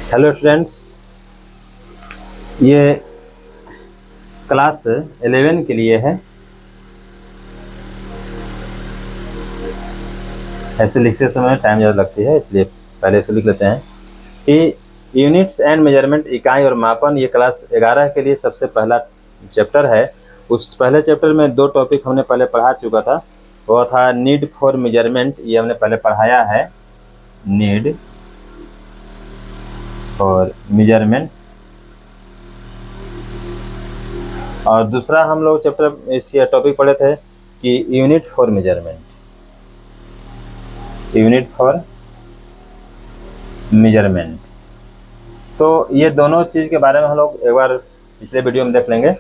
Hello students, ये class 11 के लिए है। ऐसे लिखते समय टाइम ज़्यादा लगती है, इसलिए पहले इसको लिख लेते हैं कि यूनिट्स एंड मेजरमेंट, इकाई और मापन, ये क्लास 11 के लिए सबसे पहला चैप्टर है। उस पहले चैप्टर में 2 टॉपिक हमने पहले पढ़ा चुका था। वो था नीड फॉर मेजरमेंट, ये हमने पहले पढ़ाया है, नीड फॉर मेजरमेंट्स। और दूसरा हम लोग चैप्टर इसके टॉपिक पढ़े थे कि unit for measurement, unit for measurement. तो ये दोनों चीज़ के बारे में हम लोग एक बार पिछले वीडियो में देख लेंगे।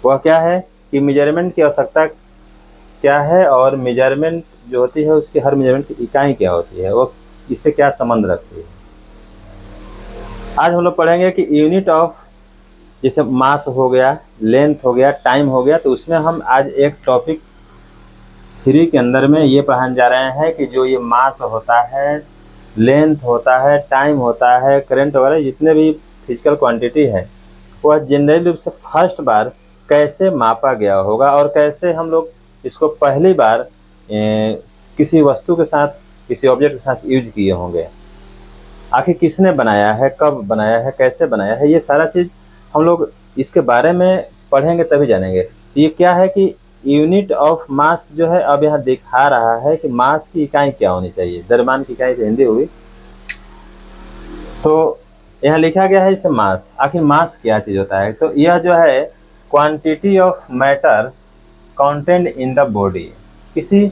वह क्या है कि मेजरमेंट की आवश्यकता क्या है और मेजरमेंट जो होती है उसकी हर मेजरमेंट की इकाई क्या होती है, वो इससे क्या संबंध रखती है। आज हम लोग पढ़ेंगे कि यूनिट ऑफ, जैसे मास हो गया, लेंथ हो गया, टाइम हो गया। तो उसमें हम आज एक टॉपिक 3 के अंदर में ये पढ़ाने जा रहे हैं कि जो ये मास होता है, लेंथ होता है, टाइम होता है, करंट वगैरह जितने भी फिजिकल क्वांटिटी है, वह जनरली रूप से फर्स्ट बार कैसे मापा गया होगा और कैसे हम लोग इसको पहली बार किसी वस्तु के साथ, किसी ऑब्जेक्ट के साथ यूज किए होंगे। आखिर किसने बनाया है, कब बनाया है, कैसे बनाया है, ये सारा चीज़ हम लोग इसके बारे में पढ़ेंगे तभी जानेंगे। ये क्या है कि यूनिट ऑफ मास जो है, अब यहाँ दिखा रहा है कि मास की इकाई क्या होनी चाहिए। द्रव्यमान की इकाई से हिंदी हुई, तो यहाँ लिखा गया है इसे मास। आखिर मास क्या चीज़ होता है? तो यह जो है quantity of matter content in the body, किसी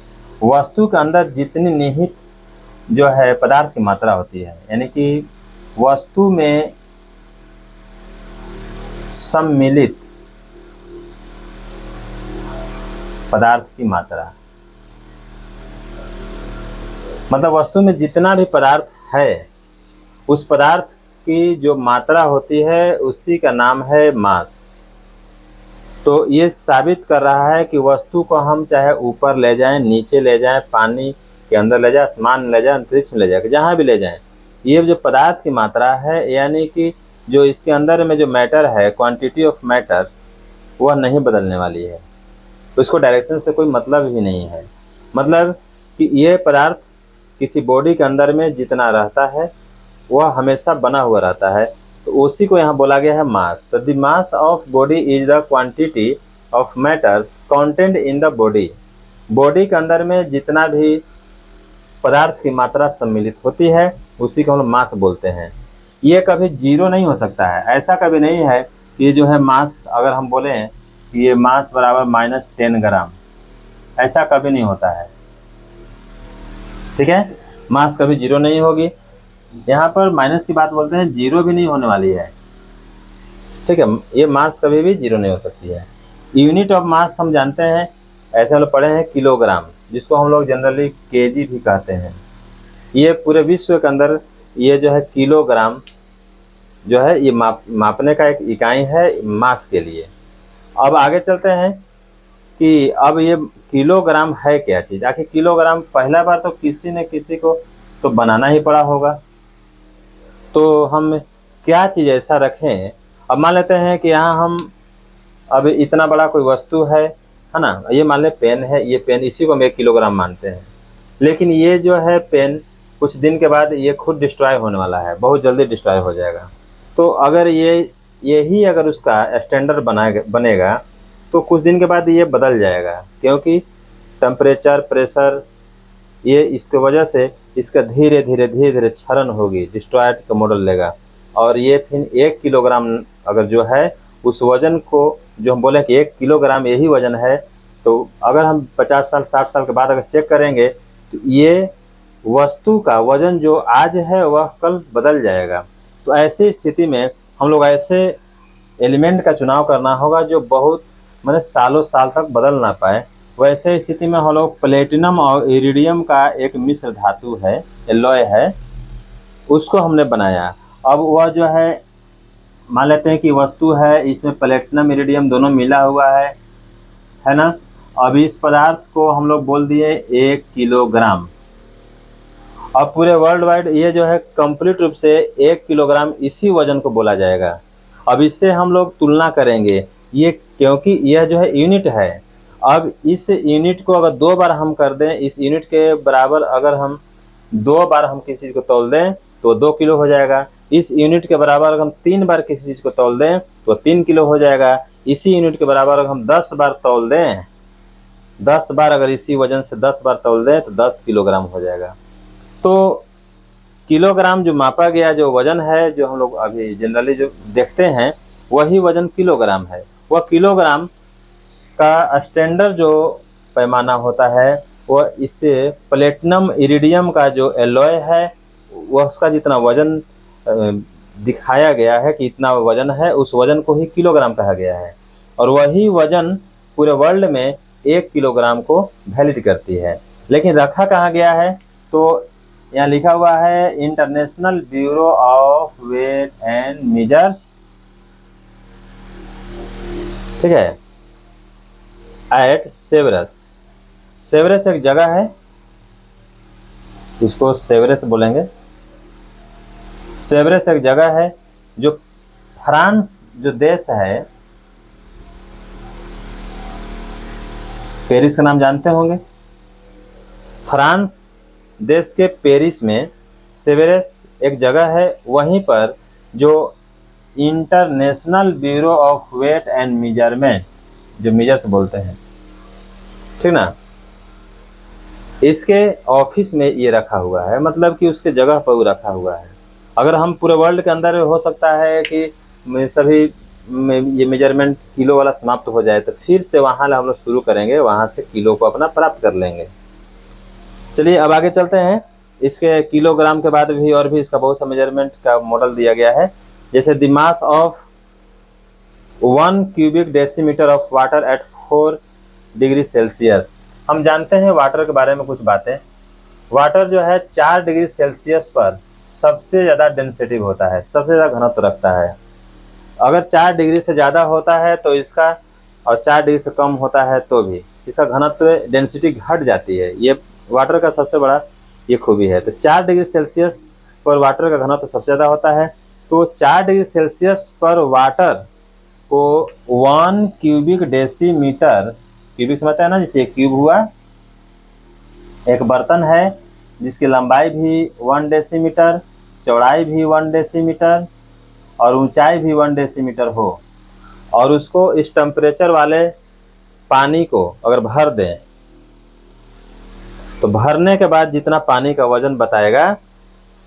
वस्तु के अंदर जितनी निहित जो है पदार्थ की मात्रा होती है, यानी कि वस्तु में सम्मिलित पदार्थ की मात्रा, मतलब वस्तु में जितना भी पदार्थ है उस पदार्थ की जो मात्रा होती है उसी का नाम है मास। तो ये साबित कर रहा है कि वस्तु को हम चाहे ऊपर ले जाएं, नीचे ले जाएं, पानी के अंदर ले जाएं, आसमान ले जाएं, अंतरिक्ष में ले जाएं, जहाँ भी ले जाएं, ये जो पदार्थ की मात्रा है, यानी कि जो इसके अंदर में जो मैटर है, क्वांटिटी ऑफ मैटर, वह नहीं बदलने वाली है। तो इसको डायरेक्शन से कोई मतलब ही नहीं है। मतलब कि ये पदार्थ किसी बॉडी के अंदर में जितना रहता है वह हमेशा बना हुआ रहता है, तो उसी को यहाँ बोला गया है मास। तो the mass of body is the quantity of matters content in the body. Body के अंदर में जितना भी पदार्थ की मात्रा सम्मिलित होती है उसी को हम लोग मास बोलते हैं। ये कभी जीरो नहीं हो सकता है। ऐसा कभी नहीं है कि ये जो है मास, अगर हम बोलें कि ये मास बराबर -10 ग्राम, ऐसा कभी नहीं होता है। ठीक है, मास कभी जीरो नहीं होगी। यहाँ पर माइनस की बात बोलते हैं, जीरो भी नहीं होने वाली है। ठीक है, ये मास कभी भी जीरो नहीं हो सकती है। यूनिट ऑफ मास हम जानते हैं, ऐसे हम लोग पढ़े हैं किलोग्राम, जिसको हम लोग जनरली केजी भी कहते हैं। ये पूरे विश्व के अंदर ये जो है किलोग्राम जो है ये मापने का एक इकाई है मास के लिए। अब आगे चलते हैं कि अब ये किलोग्राम है क्या चीज़। आखिर किलोग्राम पहला बार तो किसी न किसी को तो बनाना ही पड़ा होगा। तो हम क्या चीज़ ऐसा रखें। अब मान लेते हैं कि यहाँ हम अब इतना बड़ा कोई वस्तु है ना, ये मान ले पेन है, ये पेन, इसी को हम 1 किलोग्राम मानते हैं। लेकिन ये जो है पेन कुछ दिन के बाद ये खुद डिस्ट्रॉय होने वाला है, बहुत जल्दी डिस्ट्रॉय हो जाएगा। तो अगर यही अगर उसका स्टैंडर्ड बनेगा तो कुछ दिन के बाद ये बदल जाएगा, क्योंकि टेम्परेचर, प्रेशर, ये इसके वजह से इसका धीरे धीरे क्षरण होगी, डिस्ट्रॉयड का मॉडल लेगा। और ये फिर 1 किलोग्राम अगर जो है उस वज़न को, जो हम बोले कि 1 किलोग्राम यही वज़न है, तो अगर हम 50 साल 60 साल के बाद अगर चेक करेंगे तो ये वस्तु का वज़न जो आज है वह कल बदल जाएगा। तो ऐसी स्थिति में हम लोग ऐसे एलिमेंट का चुनाव करना होगा जो बहुत मतलब सालों साल तक बदल ना पाए। वैसे स्थिति में हम लोग प्लेटिनम और इरिडियम का एक मिश्र धातु है, एलॉय है, उसको हमने बनाया। अब वह जो है, मान लेते हैं कि वस्तु है, इसमें प्लेटिनम इरिडियम दोनों मिला हुआ है ना। अब इस पदार्थ को हम लोग बोल दिए 1 किलोग्राम। अब पूरे वर्ल्ड वाइड ये जो है कंप्लीट रूप से 1 किलोग्राम इसी वजन को बोला जाएगा। अब इससे हम लोग तुलना करेंगे ये, क्योंकि यह जो है यूनिट है। अब इस यूनिट को अगर 2 बार हम कर दें, इस यूनिट के बराबर अगर हम 2 बार हम किसी चीज़ को तौल दें तो 2 किलो हो जाएगा। इस यूनिट के बराबर अगर हम 3 बार किसी चीज़ को तौल दें तो 3 किलो हो जाएगा। इसी यूनिट के बराबर अगर हम 10 बार तौल दें, 10 बार अगर इसी वजन से 10 बार तौल दें तो 10 किलोग्राम हो जाएगा। तो किलोग्राम जो मापा गया जो वजन है, जो हम लोग अभी जनरली जो देखते हैं वही वजन किलोग्राम है। वह किलोग्राम का स्टैंडर्ड जो पैमाना होता है वह इससे प्लेटिनम इरिडियम का जो एलॉय है वह उसका जितना वजन दिखाया गया है कि इतना वजन है, उस वजन को ही किलोग्राम कहा गया है। और वही वजन पूरे वर्ल्ड में 1 किलोग्राम को वैलिड करती है। लेकिन रखा कहाँ गया है, तो यहाँ लिखा हुआ है international bureau of weight and measures, ठीक है, एट सेवरस। सेवरस एक जगह है, इसको सेवरस बोलेंगे। सेवरस एक जगह है जो फ्रांस जो देश है, पेरिस का नाम जानते होंगे। फ्रांस देश के पेरिस में सेवरस एक जगह है। वहीं पर जो international bureau of weight and measurement, जो मेजर्स बोलते हैं, ठीक ना, इसके ऑफिस में ये रखा हुआ है, मतलब कि उसके जगह पर वो रखा हुआ है। अगर हम पूरे वर्ल्ड के अंदर हो सकता है कि सभी ये मेजरमेंट किलो वाला समाप्त हो जाए तो फिर से वहाँ हम लोग शुरू करेंगे, वहाँ से किलो को अपना प्राप्त कर लेंगे। चलिए अब आगे चलते हैं। इसके किलोग्राम के बाद भी और भी इसका बहुत सा मेजरमेंट का मॉडल दिया गया है। जैसे the mass of 1 cubic decimetre of water at 4 degree Celsius. हम जानते हैं वाटर के बारे में कुछ बातें। वाटर जो है 4 डिग्री सेल्सियस पर सबसे ज़्यादा डेंसिटी होता है, सबसे ज़्यादा घनत्व रखता है। अगर 4 डिग्री से ज़्यादा होता है तो इसका, और 4 डिग्री से कम होता है तो भी इसका घनत्व डेंसिटी घट जाती है। ये वाटर का सबसे बड़ा ये खूबी है। तो 4 डिग्री सेल्सियस पर वाटर का घनत्व सबसे ज़्यादा होता है। तो 4 डिग्री सेल्सियस पर वाटर को 1 क्यूबिक डेसीमीटर, क्यूबिक समझते हैं ना, जिसे क्यूब हुआ, एक बर्तन है जिसकी लंबाई भी 1 डेसीमीटर, चौड़ाई भी 1 डेसीमीटर और ऊंचाई भी 1 डेसीमीटर हो, और उसको इस टेम्परेचर वाले पानी को अगर भर दें तो भरने के बाद जितना पानी का वजन बताएगा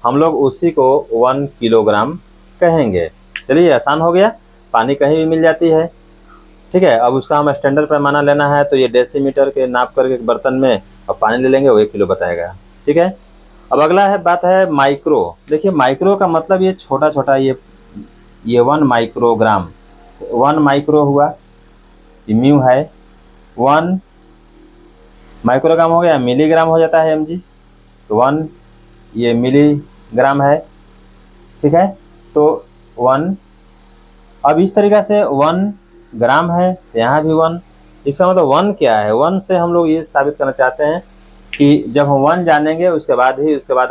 हम लोग उसी को 1 किलोग्राम कहेंगे। चलिए आसान हो गया, पानी कहीं भी मिल जाती है, ठीक है। अब उसका हम स्टैंडर्ड पैमाना लेना है तो ये डेसीमीटर के नाप करके एक बर्तन में अब पानी ले लेंगे, वो 1 किलो बताएगा, ठीक है। अब अगला है बात है माइक्रो। देखिए माइक्रो का मतलब ये छोटा छोटा, ये 1 माइक्रोग्राम, 1 माइक्रो हुआ, ये म्यू है, 1 माइक्रोग्राम हो गया, मिलीग्राम हो जाता है mg, तो 1 ये मिलीग्राम है, ठीक है। तो 1, अब इस तरीक़ा से 1 ग्राम है, यहाँ भी 1। इसका मतलब 1 क्या है, 1 से हम लोग ये साबित करना चाहते हैं कि जब हम 1 जानेंगे उसके बाद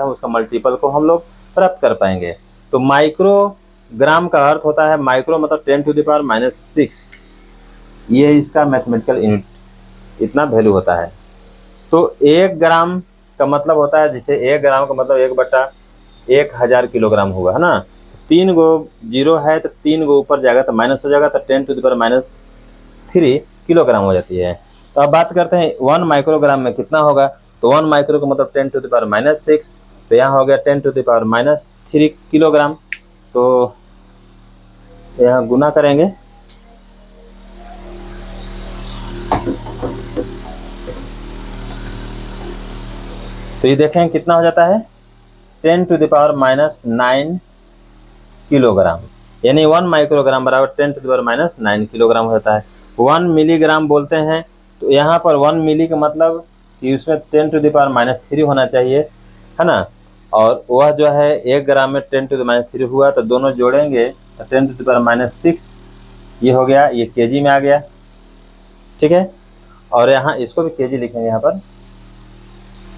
हम उसका मल्टीपल को हम लोग प्राप्त कर पाएंगे। तो माइक्रोग्राम का अर्थ होता है, माइक्रो मतलब 10⁻⁻⁶, ये इसका मैथमेटिकल यूनिट, इतना वैल्यू होता है। तो 1 ग्राम का मतलब होता है, जैसे 1 ग्राम का मतलब 1/1000 किलोग्राम हुआ, है ना। 3 गो जीरो है तो 3 गो ऊपर जाएगा तो माइनस हो जाएगा, तो 10⁻³ किलोग्राम हो जाती है। तो अब बात करते हैं 1 माइक्रोग्राम में कितना होगा। तो 1 माइक्रो का मतलब 10⁻⁶, तो यहाँ हो गया 10⁻³ किलोग्राम। तो यहाँ गुना करेंगे, तो ये देखें कितना हो जाता है, 10⁻⁹ किलोग्राम, यानी 1 माइक्रोग्राम बराबर 10⁻⁹ किलोग्राम होता है। 1 मिलीग्राम बोलते हैं, तो यहाँ पर 1 मिली का मतलब कि उसमें 10⁻³ होना चाहिए, है ना। और वह जो है 1 ग्राम में 10⁻³ हुआ, तो दोनों जोड़ेंगे तो 10⁻⁶ ये हो गया, ये केजी में आ गया, ठीक है। और यहाँ इसको भी केजी लिखेंगे यहाँ पर,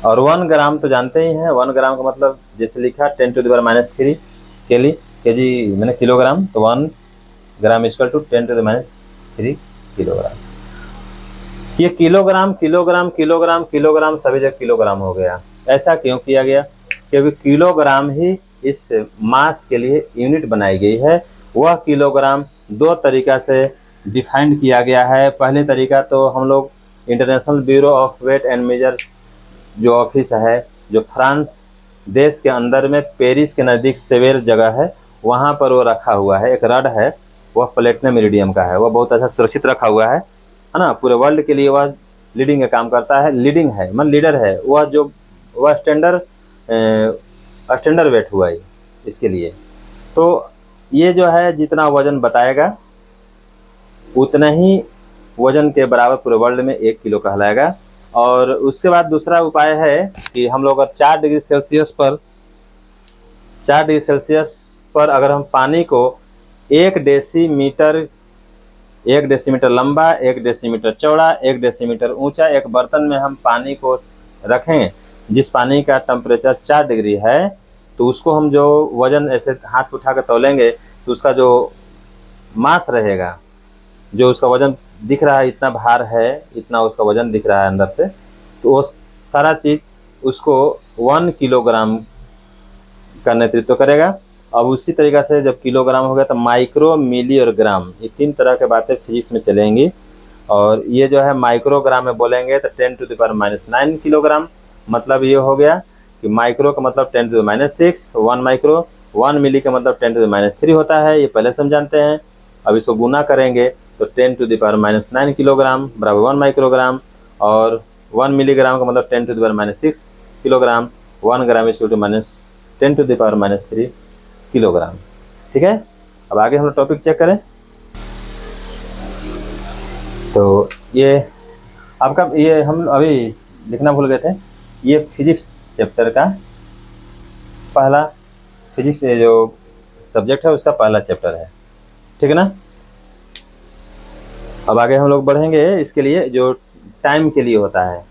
और 1 ग्राम तो जानते ही हैं, 1 ग्राम का मतलब जैसे लिखा 10⁻³ केजी मैंने किलोग्राम, तो 1 ग्राम इक्वल टू 10⁻³ किलोग्राम। ये किलोग्राम किलोग्राम किलोग्राम किलोग्राम सभी जगह किलोग्राम हो गया। ऐसा क्यों किया गया? क्योंकि किलोग्राम ही इस मास के लिए यूनिट बनाई गई है। वह किलोग्राम दो तरीका से डिफाइंड किया गया है। पहले तरीका तो हम लोग international bureau of weight and measures जो ऑफिस है, जो फ्रांस देश के अंदर में पेरिस के नज़दीक सेवेर जगह है, वहाँ पर वो रखा हुआ है। एक रड है, वह प्लेटिनम इरिडियम का है, वह बहुत अच्छा सुरक्षित रखा हुआ है ना। पूरे वर्ल्ड के लिए वह लीडिंग का काम करता है, लीडिंग है मतलब लीडर है वह, जो वह स्टैंडर्ड वेट हुआ है इसके लिए। तो ये जो है जितना वजन बताएगा उतना ही वजन के बराबर पूरे वर्ल्ड में 1 किलो कहलाएगा। और उसके बाद दूसरा उपाय है कि हम लोग अगर 4 डिग्री सेल्सियस पर अगर हम पानी को 1 डेसीमीटर लंबा, 1 डेसीमीटर चौड़ा, 1 डेसीमीटर ऊंचा एक बर्तन में हम पानी को रखें, जिस पानी का टेम्परेचर 4 डिग्री है, तो उसको हम जो वजन ऐसे हाथ उठा कर तौलेंगे तो उसका जो मास रहेगा, जो उसका वजन दिख रहा है इतना भार है, इतना उसका वजन दिख रहा है अंदर से, तो वो सारा चीज़ उसको 1 किलोग्राम का नेतृत्व करेगा। अब उसी तरीक़ा से जब किलोग्राम हो गया तो माइक्रो, मिली और ग्राम, ये 3 तरह के बातें फिजिक्स में चलेंगी। और ये जो है माइक्रोग्राम में बोलेंगे तो 10⁻⁹ किलोग्राम। मतलब ये हो गया कि माइक्रो का मतलब 10⁻⁶, 1 माइक्रो, 1 मिली का मतलब 10⁻³ होता है, ये पहले से हम जानते हैं। अब इसको गुना करेंगे तो 10⁻⁹ किलोग्राम बराबर 1 माइक्रोग्राम, और 1 मिलीग्राम का मतलब 10⁻⁶ kilogram, 1 gram equal to -10⁻³ kilogram. ठीक है, अब आगे हम लोग टॉपिक चेक करें। तो ये आपका, ये हम अभी लिखना भूल गए थे, ये फिजिक्स चैप्टर का पहला, फिजिक्स जो सब्जेक्ट है उसका पहला चैप्टर है। ठीक है ना। अब आगे हम लोग बढ़ेंगे, इसके लिए जो टाइम के लिए होता है,